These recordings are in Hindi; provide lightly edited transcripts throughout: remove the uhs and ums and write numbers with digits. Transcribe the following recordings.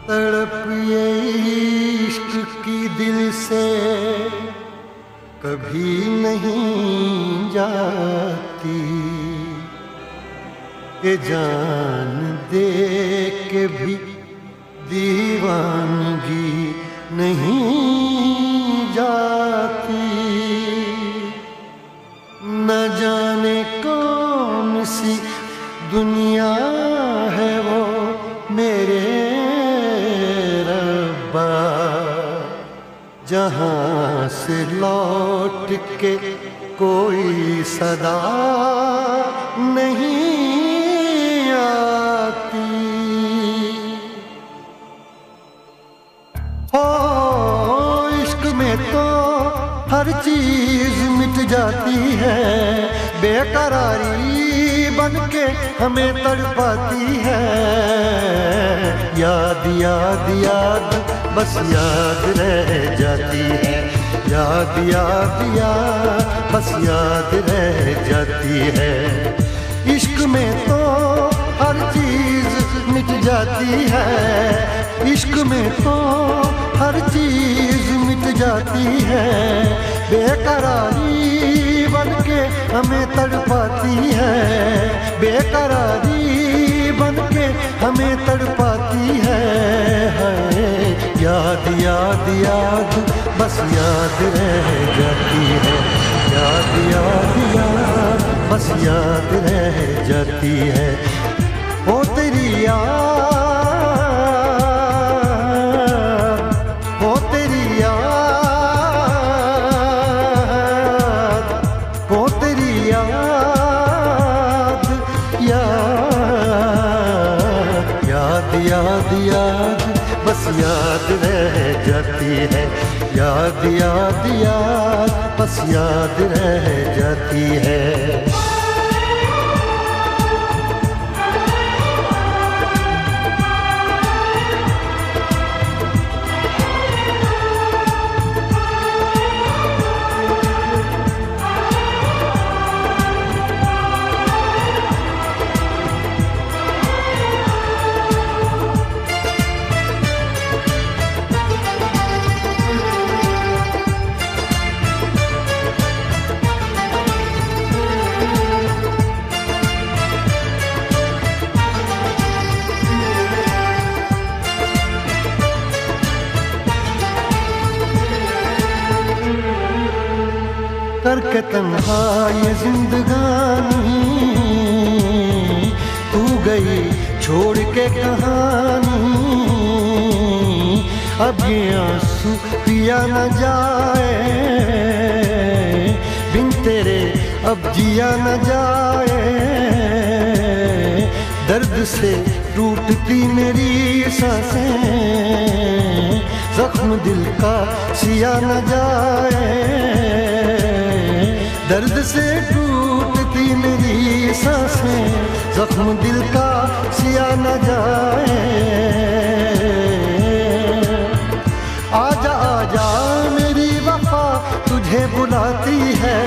तड़प ये इश्क की दिल से कभी नहीं जाती, ये जान दे के भी दीवानगी नहीं जाती। न जाने कौन सी दुनिया है वो मेरे रब्बा, जहाँ से लौट के कोई सदा नहीं आती। हो इश्क में तो हर चीज मिट जाती है, बेकरारी बन के हमें तड़पाती है। याद याद याद बस याद रह जाती है, याद याद याद बस याद रह जाती है। इश्क में तो हर चीज मिट जाती है, इश्क में तो हर चीज मिट जाती है। बेकरारी बन के हमें तड़पाती है, बेकरारी बन के हमें तड़पाती है। याद याद याद बस याद रह जाती है, याद याद याद बस याद रह जाती है। ओ तेरी याद, ओ तेरी याद, ओ तेरी याद, याद याद याद याद बस याद रह जाती है, याद याद याद बस याद रह जाती है। करके तन्हा ये जिंदगानी, तू गई छोड़ के कहानी। अब ये आंसू पिया न जाए, बिन तेरे अब जिया न जाए। दर्द से टूटती मेरी सांसें, जख्म दिल का सिया न जाए। दर्द से टूटती मेरी सांसें, जख्म दिल का सिया न जाए। आजा आजा मेरी वफा तुझे बुलाती है,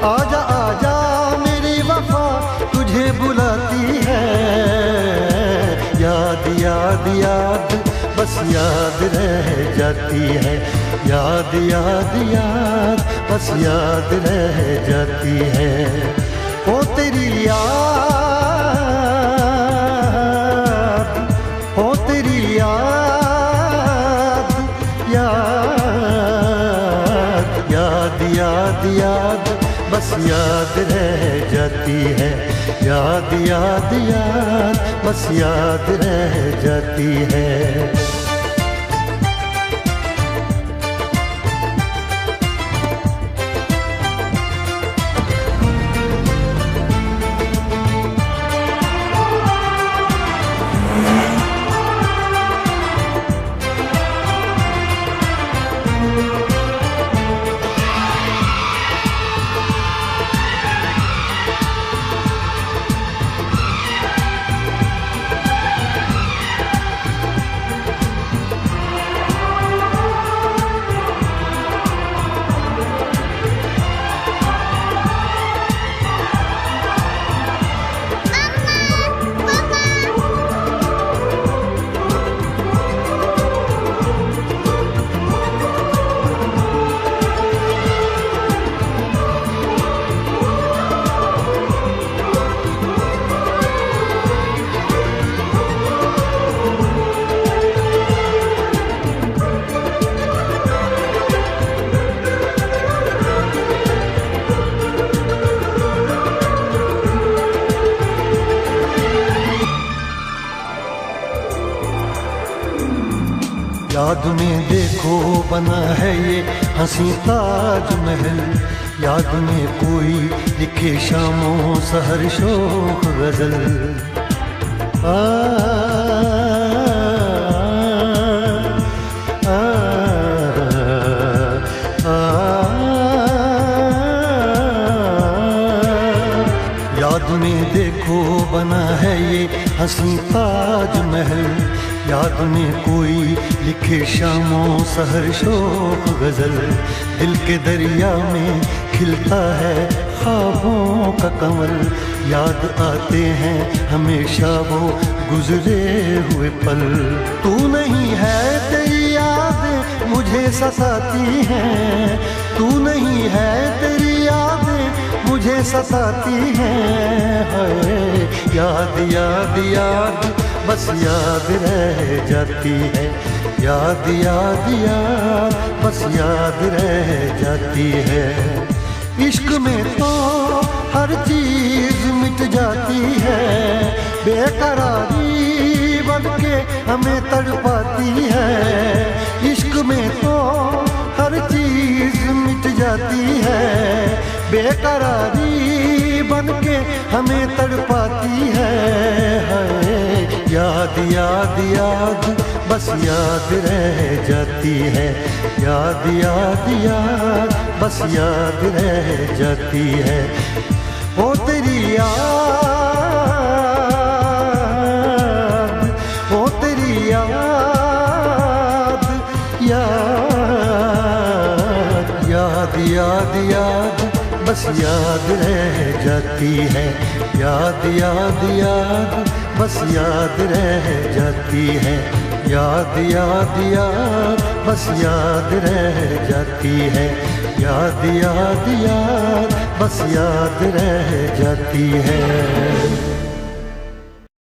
आजा आजा मेरी वफा तुझे बुलाती है। याद याद याद बस याद रह जाती है, याद याद याद बस याद रह जाती है। ओ तेरी याद, ओ तेरी याद, याद याद याद याद बस याद रह जाती है, याद याद याद बस याद रह जाती है। याद में देखो बना है ये हंसी ताजमहल, याद में कोई लिखे शामों सहर शोख गजल। आ, आ, आ, याद में देखो बना है ये हंसी ताजमहल, याद में कोई लिखे शामों सहर शोक गजल। दिल के दरिया में खिलता है ख्वाबों का कमल, याद आते हैं हमेशा वो गुजरे हुए पल। तू नहीं है तेरी यादें मुझे सताती हैं, तू नहीं है तेरी यादें मुझे सताती हैं। हाय याद याद याद बस याद रह जाती है, याद याद याद बस याद रह जाती है। इश्क में तो हर चीज मिट जाती है, बेकरारी बनके हमें तड़पाती है। इश्क में तो हर चीज मिट जाती है, बेकरारी बनके हमें तड़पाती है। याद याद याद बस याद रह जाती है, याद याद याद बस याद रह जाती है। ओ तेरी याद, ओ तेरी याद, याद याद याद याद बस याद रह जाती है, याद याद याद बस याद रह जाती है, याद याद याद बस याद रह जाती है, याद याद याद बस याद रह जाती है।